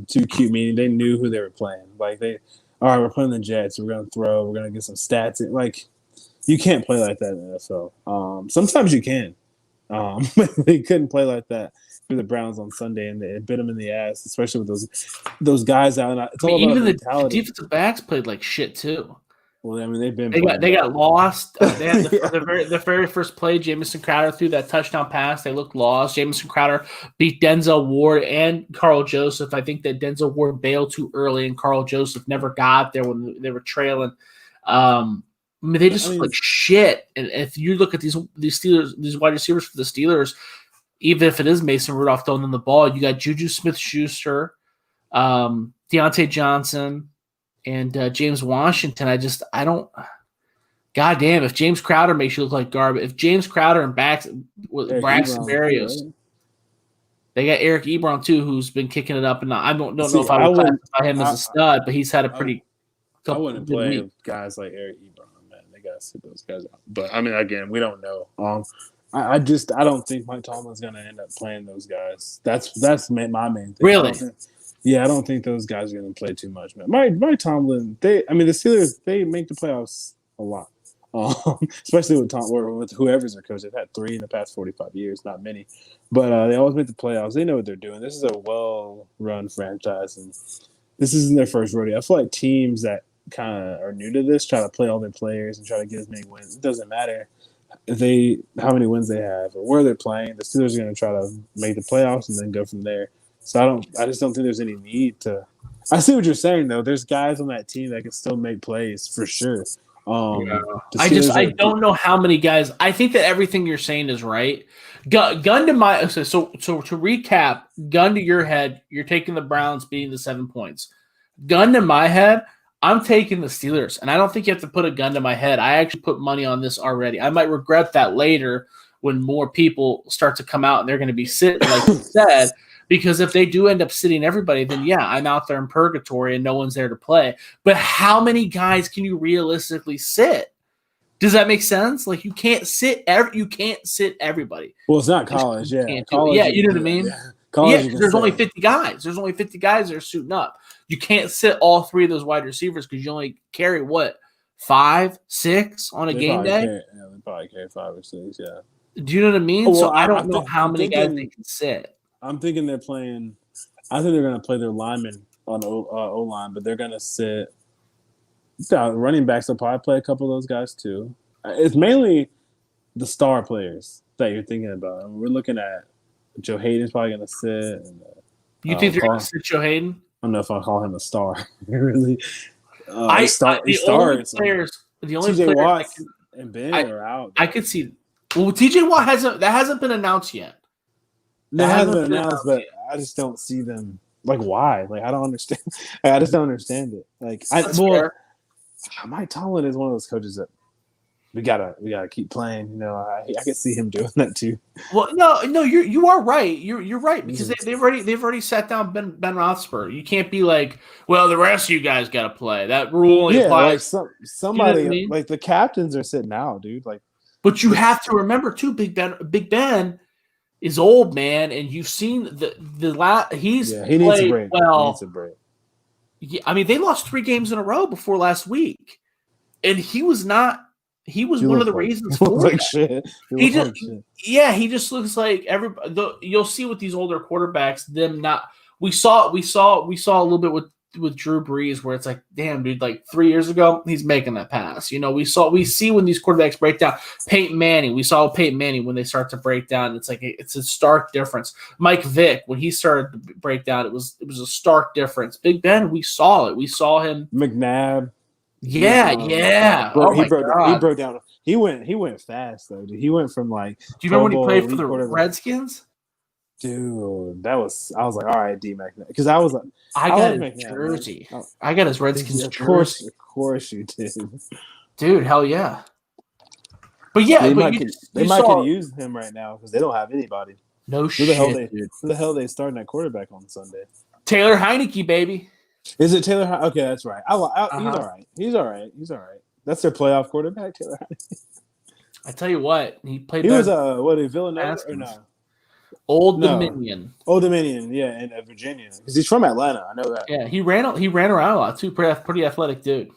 Too cute, meaning they knew who they were playing. Like all right, we're playing the Jets. We're gonna throw. We're gonna get some stats. Like you can't play like that in the NFL. Sometimes you can. They couldn't play like that for the Browns on Sunday, and they bit them in the ass, especially with those guys out. It's all about even mentality. The defensive backs played like shit too. Well, I mean, they got lost. They had the very first play. Jamison Crowder threw that touchdown pass. They looked lost. Jamison Crowder beat Denzel Ward and Carl Joseph. I think that Denzel Ward bailed too early, and Carl Joseph never got there when they were trailing. They just look like shit. And if you look at these Steelers, these wide receivers for the Steelers, even if it is Mason Rudolph throwing them the ball, you got Juju Smith-Schuster, Deante Jensen, and James Washington. I don't. Goddamn! If James Crowder makes you look like garbage, if James Crowder and Braxton Berrios, they got Eric Ebron too, who's been kicking it up. And I don't know if I would classify him as a stud, but he's had a pretty. I wouldn't play guys like Eric Ebron. Gotta sit those guys out. But I mean, again, we don't know. I don't think Mike Tomlin's gonna end up playing those guys. That's my main thing. Really? I don't think those guys are gonna play too much, man. Mike Tomlin, the Steelers, they make the playoffs a lot. Especially with whoever's their coach. They've had 3 in the past 45 years, not many. But they always make the playoffs. They know what they're doing. This is a well-run franchise, and this isn't their first rodeo. I feel like teams that kind of are new to this try to play all their players and try to get as many wins. It doesn't matter how many wins they have or where they're playing. The Steelers are going to try to make the playoffs and then go from there. So I just don't think there's any need to. I see what you're saying though. There's guys on that team that can still make plays for sure. I don't know how many guys. I think that everything you're saying is right. Gun to my so to recap. Gun to your head. You're taking the Browns beating the 7 points. Gun to my head. I'm taking the Steelers, and I don't think you have to put a gun to my head. I actually put money on this already. I might regret that later when more people start to come out and they're going to be sitting, like you said, because if they do end up sitting everybody, then yeah, I'm out there in purgatory and no one's there to play. But how many guys can you realistically sit? Does that make sense? Like you can't sit everybody. Well, it's not college, yeah. You know what I mean? College, Yeah, there's only 50 guys. There's only 50 guys that are suiting up. You can't sit all three of those wide receivers because you only carry what, 5, 6 on a game day? They probably carry 5 or 6. Yeah. Do you know what I mean? Well, So I don't know how many guys they can sit. I'm thinking they're playing. I think they're going to play their linemen on the O line, but they're going to sit. Running backs will probably play a couple of those guys too. It's mainly the star players that you're thinking about. And we're looking at Joe Hayden's probably going to sit. And, you think they're going to sit Joe Hayden? I don't know if I'll call him a star. Really, the only players TJ Watt and Ben are out. I could see. Well, TJ Watt hasn't been announced yet. No, it hasn't been announced, but I just don't see them. Like, why? Like, I don't understand. I just don't understand it. Like, Mike Tomlin is one of those coaches that we gotta keep playing. You know, I can see him doing that too. Well, no, you are right. You're right because they've already sat down Ben Roethlisberger. You can't be like, well, the rest of you guys got to play. That rule only applies. Like somebody, you know what I mean? Like the captains are sitting out, dude. Like, but you have to remember too, Big Ben is old, man, and you've seen he needs a break. Well, he needs a break. Yeah, I mean, they lost 3 games in a row before last week, and he was one of the reasons for like that. Shit. He just looks like everybody. You'll see with these older quarterbacks, we saw a little bit with Drew Brees where it's like, damn, dude, like 3 years ago, he's making that pass. You know, we see when these quarterbacks break down. Peyton Manning, we saw Peyton Manning when they start to break down. It's like it's a stark difference. Mike Vick, when he started to break down, it was a stark difference. Big Ben, we saw it. We saw him. McNabb. Yeah. He broke down. He went fast though, dude. He went from like. Do you remember when he played for the Redskins? Dude, I was like, all right, D-Mac, because I got his jersey. I got his Redskins jersey. Of course you did, dude. Hell yeah. But yeah, they might could use him right now because they don't have anybody. No shit. Who the hell they starting at quarterback on Sunday? Taylor Heineke, baby. Is it Taylor? Okay, that's right. He's all right. That's their playoff quarterback, Taylor Heineke. I tell you what, he played. He was Villanova or no? Old Dominion, yeah, in Virginia, because he's from Atlanta. I know that. Yeah, he ran around a lot too. Pretty athletic dude.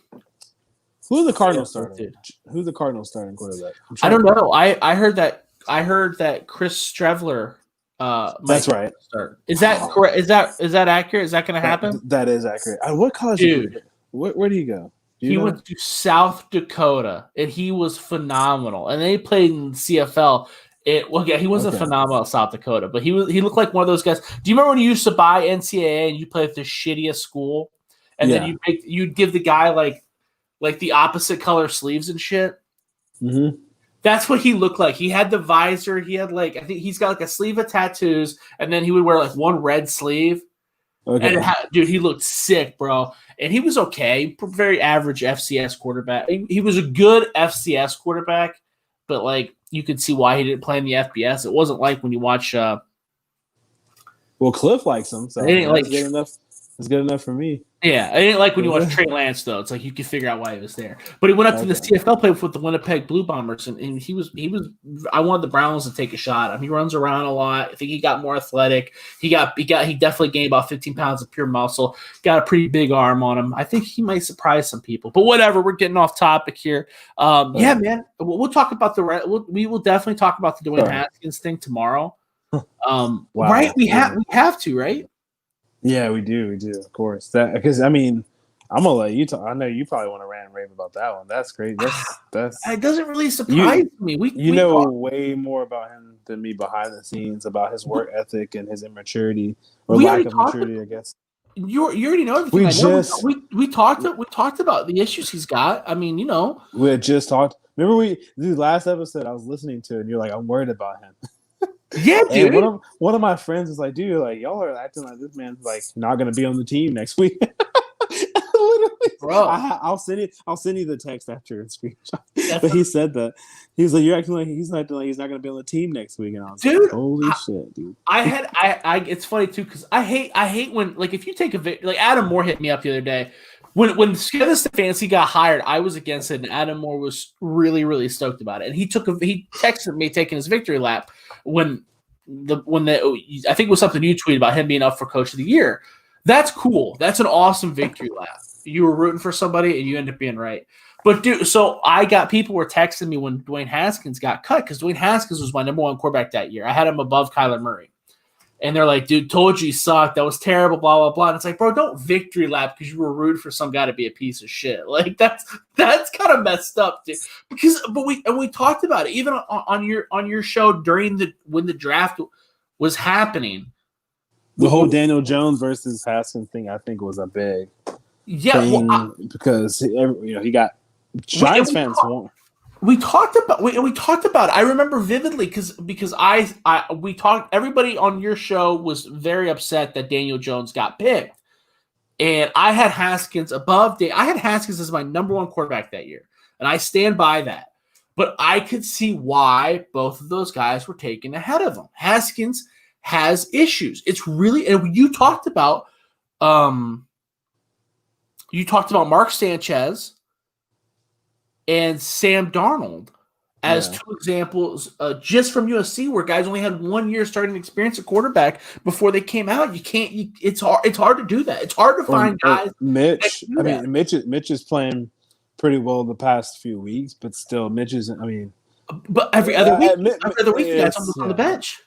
Who's the Cardinals starting? Who's the Cardinals starting quarterback? I don't know. I heard that Chris Streveler. That's right. Start. Is that correct? Is that accurate? Is that going to happen? That is accurate. What college? Dude, where do you go? He went to South Dakota, and he was phenomenal. And then he played in CFL. He wasn't phenomenal at South Dakota, but he looked like one of those guys. Do you remember when you used to buy NCAA and you played at the shittiest school, and then you'd give the guy like the opposite color sleeves and shit? Mm-hmm. That's what he looked like. He had the visor. He had I think he's got like a sleeve of tattoos, and then he would wear like one red sleeve. Okay. And dude, he looked sick, bro. And he was okay. Very average FCS quarterback. He was a good FCS quarterback, but like you could see why he didn't play in the FBS. It wasn't like when you watch. Well, Cliff likes him, so that's good enough. It's good enough for me. Yeah, I didn't like when you watch Trey Lance though. It's like you could figure out why he was there. But he went up to the CFL, played with the Winnipeg Blue Bombers, and he was. I wanted the Browns to take a shot at him. He runs around a lot. I think he got more athletic. He definitely gained about 15 pounds of pure muscle. Got a pretty big arm on him. I think he might surprise some people. But whatever, we're getting off topic here. Yeah, man, we'll talk about we will definitely talk about the Dwayne Haskins thing tomorrow. Wow. Right? We have to, right? Yeah, we do, of course. That because I mean, I'm gonna let you talk. I know you probably want to rant and rave about that one. That's great. That's it doesn't really surprise me. We know way more about him than me behind the scenes about his work ethic and his immaturity or lack of maturity, I guess. You already know everything. We talked about the issues he's got. I mean, we had just talked. Remember the last episode I was listening to, and you're like, I'm worried about him. Yeah, dude. And one of my friends was like, dude, like y'all are acting like this man's like not gonna be on the team next week. Literally, bro. I'll send you the text after and screenshot. But he said that. He was like, you're acting like he's not gonna be on the team next week. And I was like, holy shit, dude. It's funny too, because I hate when like if you take like Adam Moore hit me up the other day. When Kevin Stefanski got hired, I was against it, and Adam Moore was really, really stoked about it. And he texted me taking his victory lap when I think it was something you tweeted about him being up for Coach of the Year. That's cool. That's an awesome victory lap. You were rooting for somebody and you end up being right. But dude, so people were texting me when Dwayne Haskins got cut because Dwayne Haskins was my number one quarterback that year. I had him above Kyler Murray. And they're like, dude, told you sucked. That was terrible, blah, blah, blah. And it's like, bro, don't victory lap because you were rooting for some guy to be a piece of shit. Like that's kind of messed up, dude. But we talked about it even on your show when the draft was happening. The whole Daniel Jones versus Haskins thing, I think, was a big thing because he got Giants fans won. We talked about it. I remember vividly because we talked. Everybody on your show was very upset that Daniel Jones got picked, and I had Haskins above. I had Haskins as my number one quarterback that year, and I stand by that. But I could see why both of those guys were taken ahead of him. Haskins has issues. It's really, and you talked about Mark Sanchez and Sam Darnold as two examples just from USC where guys only had 1 year starting experience at quarterback before they came out. It's hard to do that. It's hard to find guys. Mitch is playing pretty well the past few weeks, but still Mitch isn't. But every other week, the guy's on the bench.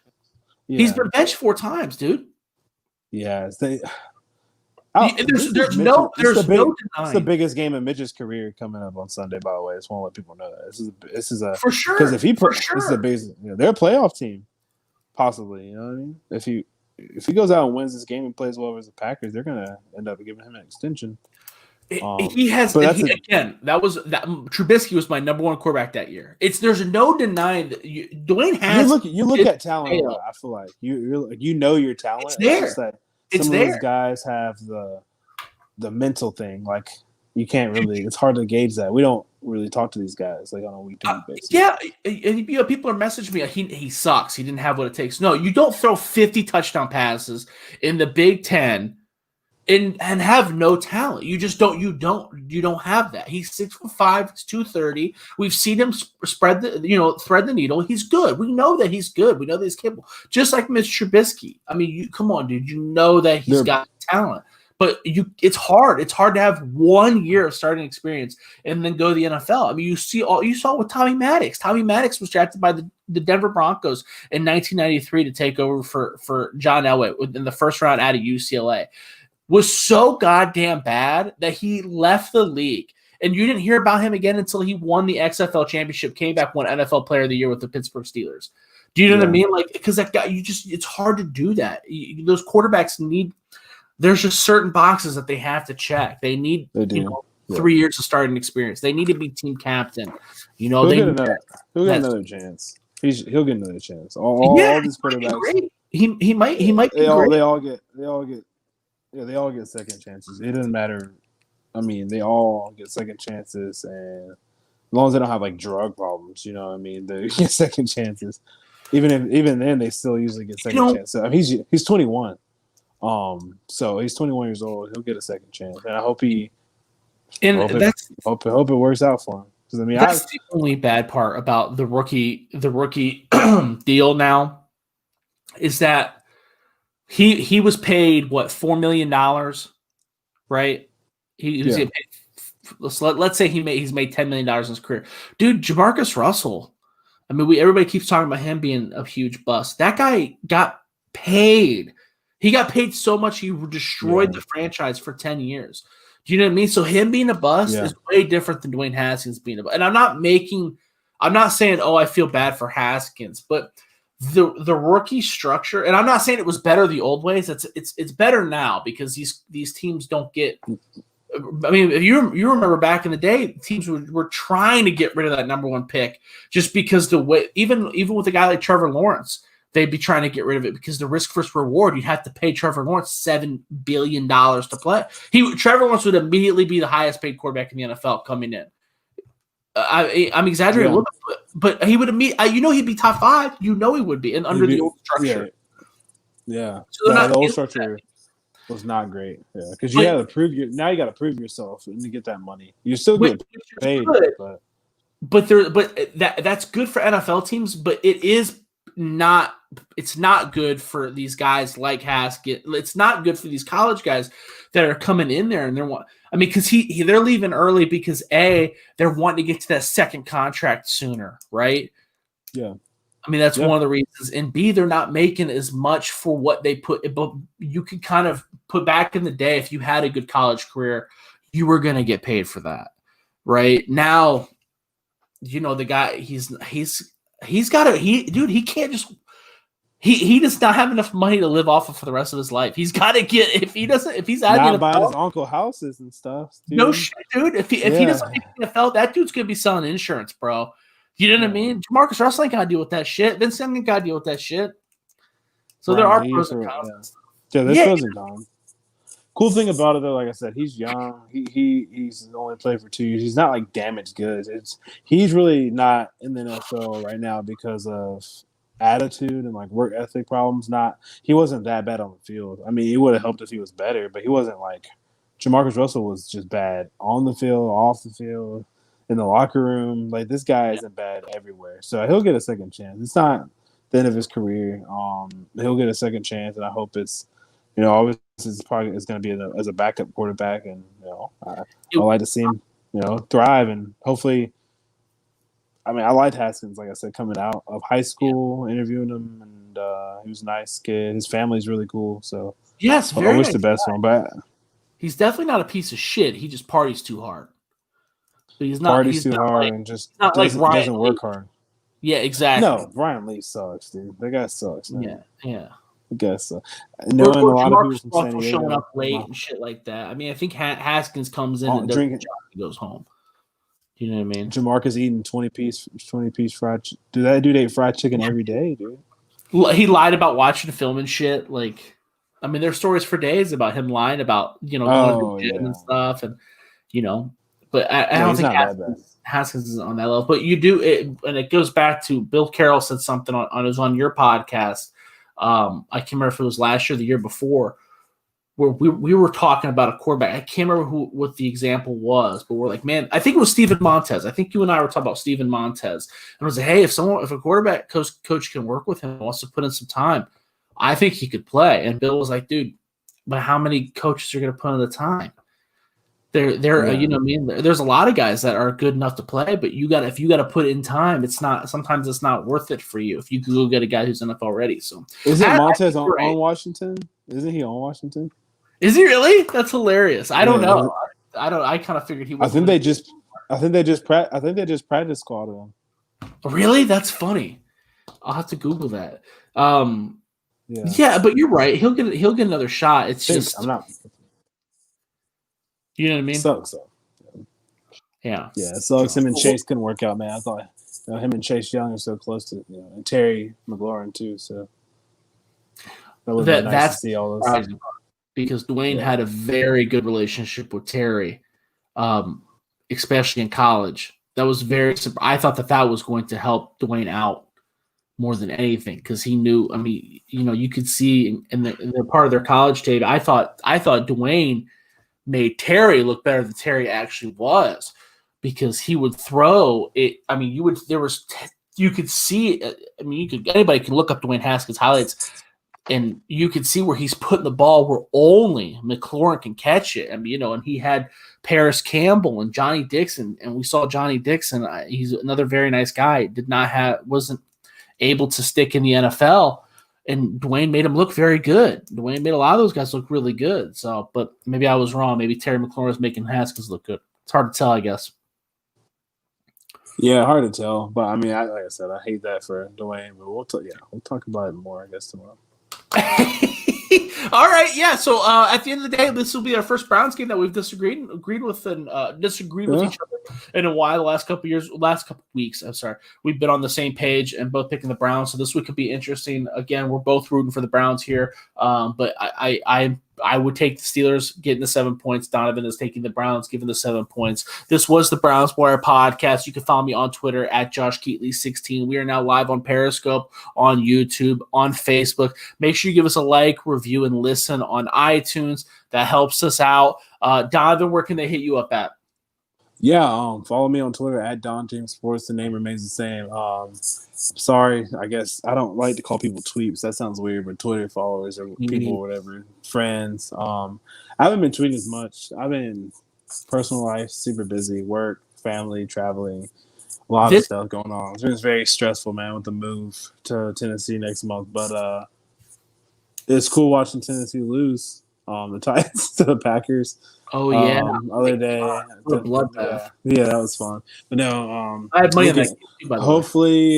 Yeah. He's been benched 4 times, dude. Yeah, there's no denying. It's the biggest game of Mitch's career coming up on Sunday. By the way, I just want to let people know that this is a for sure. Because if this is a base, they're a playoff team, possibly. You know what I mean? If he goes out and wins this game and plays well versus the Packers, they're gonna end up giving him an extension. Trubisky was my number one quarterback that year. There's no denying that Dwayne has. You look at talent. I feel like you know your talent. It's there. It's just that some of these guys have the mental thing. Like you can't really. It's hard to gauge that. We don't really talk to these guys like on a week-to-week basis. Yeah, and people are messaging me. He sucks. He didn't have what it takes. No, you don't throw 50 touchdown passes in the Big Ten. And have no talent. You just don't. You don't have that. He's 6'5", he's 230. We've seen him thread the needle. He's good. We know that he's good. We know that he's capable. Just like Mitch Trubisky. Come on, dude. You know that he's got talent. But it's hard. It's hard to have 1 year of starting experience and then go to the NFL. You saw with Tommy Maddox. Tommy Maddox was drafted by the Denver Broncos in 1993 to take over for John Elway in the first round out of UCLA. Was so goddamn bad that he left the league. And you didn't hear about him again until he won the XFL championship, came back, won NFL Player of the Year with the Pittsburgh Steelers. Do you know what I mean? Like, because that guy, it's hard to do that. Those quarterbacks there's just certain boxes that they have to check. They need 3 years of starting experience. They need to be team captain. He'll get another chance. He'll get another chance. All these quarterbacks. He might be great. They all get second chances. It doesn't matter. They all get second chances, and as long as they don't have like drug problems, you know what I mean? They get second chances. Even then, they still usually get second chances. So, he's 21. So he's 21 years old. He'll get a second chance, and I hope hope it works out for him. Because that's the only bad part about the rookie deal now is that. He was paid $4 million, right? He was paid, let's say he's made $10 million in his career. Dude, Jamarcus Russell. Everybody keeps talking about him being a huge bust. That guy got paid. He got paid so much he destroyed the franchise for 10 years. Do you know what I mean? So him being a bust is way different than Dwayne Haskins being a bust. And I'm not saying, I feel bad for Haskins, but the rookie structure, and I'm not saying it was better the old ways. It's better now because these teams don't get. If you remember back in the day, teams were trying to get rid of that number one pick just because the way even with a guy like Trevor Lawrence, they'd be trying to get rid of it because the risk versus reward. You'd have to pay Trevor Lawrence $7 billion to play. Trevor Lawrence would immediately be the highest paid quarterback in the NFL coming in. I'm exaggerating a little bit, but he would he'd be top 5. He would be, and under the old structure. Yeah. So the old structure was not great. Yeah, because you got to prove you got to prove yourself and to get that money. You still get paid, but that's good for NFL teams. But it is not good for these guys like Haskett. It's not good for these college guys that are coming in there and because they're leaving early because they're wanting to get to that second contract sooner, right? Yeah. I mean, that's one of the reasons. And B, they're not making as much for what they put. But you could kind of put back in the day, if you had a good college career, you were going to get paid for that, right? Now, the guy, he can't just. He does not have enough money to live off of for the rest of his life. He's got to get if he's not buying his uncle houses and stuff. Dude. No shit, dude. If he doesn't make the NFL, that dude's gonna be selling insurance, bro. You know what I mean? Marcus Russell ain't gotta deal with that shit. Vince Young ain't gotta deal with that shit. So there are pros and cons. Yeah, there's pros and cons. Cool thing about it though, like I said, he's young. He's only played for 2 years. He's not like damaged goods. He's really not in the NFL right now because of attitude and like work ethic problems. He wasn't that bad on the field. I mean, it would have helped if he was better, but he wasn't like Jamarcus Russell was just bad on the field, off the field, in the locker room. Like this guy isn't bad everywhere, so he'll get a second chance. It's not the end of his career. He'll get a second chance, and I hope it's obviously it's going to be as a backup quarterback, and I like to see him thrive, and hopefully. I mean, I liked Haskins, like I said, coming out of high school, interviewing him, and he was a nice kid. His family's really cool, so yes, I wish the best for him. But he's definitely not a piece of shit. He just parties too hard. But he's not parties too hard and just doesn't work hard. Yeah, exactly. No, Ryan Lee sucks, dude. That guy sucks, man. Yeah. I guess so. Knowing a lot of people from San Diego showing up late and shit like that. I mean, I think Haskins comes in and does the job and goes home. You know what I mean? Jamarcus eating 20-piece fried. Dude, that dude ate fried chicken every day, dude. He lied about watching film and shit. Like, I mean, there's stories for days about him lying about going to the gym and stuff, and But I don't think Haskins is on that level. But you do it, and it goes back to Bill Carroll said something on your podcast. I can't remember if it was last year or the year before, where we were talking about a quarterback. I can't remember what the example was, but we're like, man, I think it was Steven Montez. I think you and I were talking about Steven Montez. And I was like, hey, if a quarterback coach can work with him, wants to put in some time, I think he could play. And Bill was like, dude, but how many coaches are going to put in the time? There's a lot of guys that are good enough to play, but if you got to put in time, sometimes it's not worth it for you if you go get a guy who's enough already. So isn't Montez on Washington? Isn't he on Washington? Is he really? That's hilarious. I don't know. I kind of figured he was. I think they just practice squad him. Really? That's funny. I'll have to Google that. Yeah, but you're right. He'll get another shot. It's just I'm not. You know what I mean? Sucks. Yeah. Yeah, it sucks. Him and Chase couldn't work out, man. I thought him and Chase Young are so close to and Terry McLaurin too. So that would be nice to see all those. Because Dwayne had a very good relationship with Terry, especially in college. That was I thought that was going to help Dwayne out more than anything because he knew. I mean, you could see in the part of their college tape. I thought Dwayne made Terry look better than Terry actually was because he would throw it. I mean, you could see. I mean, anybody can look up Dwayne Haskins highlights. And you can see where he's putting the ball where only McLaurin can catch it. I mean, and he had Paris Campbell and Johnny Dixon, and we saw Johnny Dixon. He's another very nice guy. Wasn't able to stick in the NFL, and Dwayne made him look very good. Dwayne made a lot of those guys look really good. So, but maybe I was wrong. Maybe Terry McLaurin was making Haskins look good. It's hard to tell, I guess. Yeah, hard to tell. But I mean, like I said, I hate that for Dwayne. But we'll talk about it more, I guess, tomorrow. All right, yeah. So at the end of the day, this will be our first Browns game that we've disagreed with each other in a while. The last couple weeks. I'm sorry, we've been on the same page and both picking the Browns. So this week could be interesting. Again, we're both rooting for the Browns here. But I would take the Steelers getting the 7 points. Donovan is taking the Browns, giving the 7 points. This was the Browns Wire podcast. You can follow me on Twitter at Josh Keatley 16. We are now live on Periscope, on YouTube, on Facebook. Make sure you give us a like, review, and listen on iTunes. That helps us out. Donovan, where can they hit you up at? Yeah, follow me on Twitter at Don James Sports. The name remains the same. Sorry, I guess I don't like to call people tweets. That sounds weird, but Twitter followers or people or whatever, friends. I haven't been tweeting as much. I've been personal life super busy, work, family, traveling, a lot of This stuff going on. It's been very stressful, man, with the move to Tennessee next month. But it's cool watching Tennessee lose. The Titans to the Packers. Oh yeah, Other day, what a bloodbath. yeah, that was fun. But no, I had money on that looking. game too, by the way.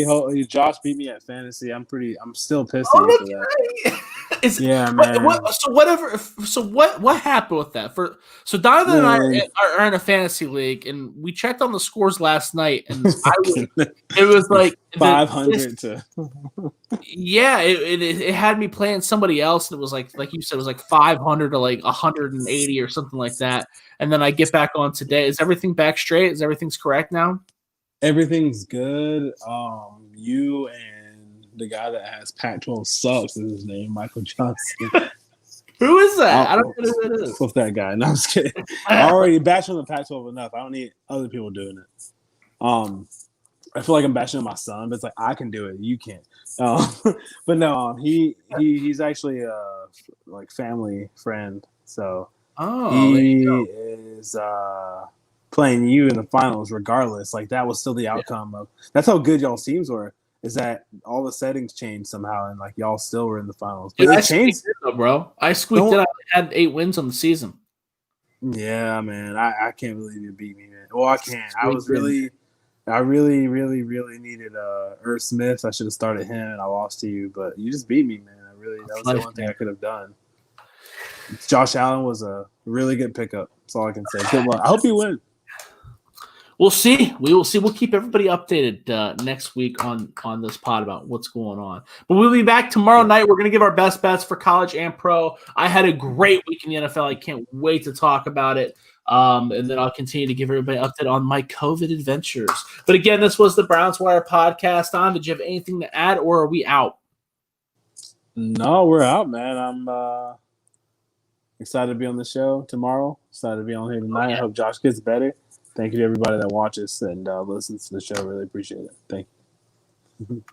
Hopefully, Josh beat me at fantasy. I'm still pissed at Oh, you for that. that's right. Yeah, man. So whatever. So what happened with that? So Donovan and I Man. are in a fantasy league, and we checked on the scores last night, and it was like 500 to. Yeah, it had me playing somebody else, and it was like you said, it was like 500 to like 180 or something like that. And then I get back on today. Is everything back straight? Is everything's correct now? Everything's good. You and the guy that has Pac-12 subs is his name, Michael Johnson. Who is that? I don't know who that is. With that guy. No, I'm just kidding. I already bashed on the Pac-12 enough. I don't need other people doing it. I feel like I'm bashing on my son, but it's like I can do it, you can't. But no, he's actually a like family friend, so he is playing you in the finals regardless. Like that was still the outcome of. That's how good y'all's teams were. Is that all the settings changed somehow, and like y'all still were in the finals? But Dude, it changed, bro. I squeaked it. I had 8 wins on the season. Yeah, man, I can't believe you beat me, man. Well, I can't. I really needed Irv Smith. I should have started him, and I lost to you. But you just beat me, man. That was the one thing I could have done. Josh Allen was a really good pickup. That's all I can say. Good luck. I hope you win. We'll see. We will see. We'll keep everybody updated next week on this pod about what's going on. But we'll be back tomorrow night. We're going to give our best bets for college and pro. I had a great week in the NFL. I can't wait to talk about it. And then I'll continue to give everybody an update on my COVID adventures. But again, this was the Browns Wire podcast. Don, did you have anything to add, or are we out? No, we're out, man. I'm excited to be on the show tomorrow. Excited to be on here tonight. I hope Josh gets better. Thank you to everybody that watches and listens to the show. Really appreciate it. Thank you.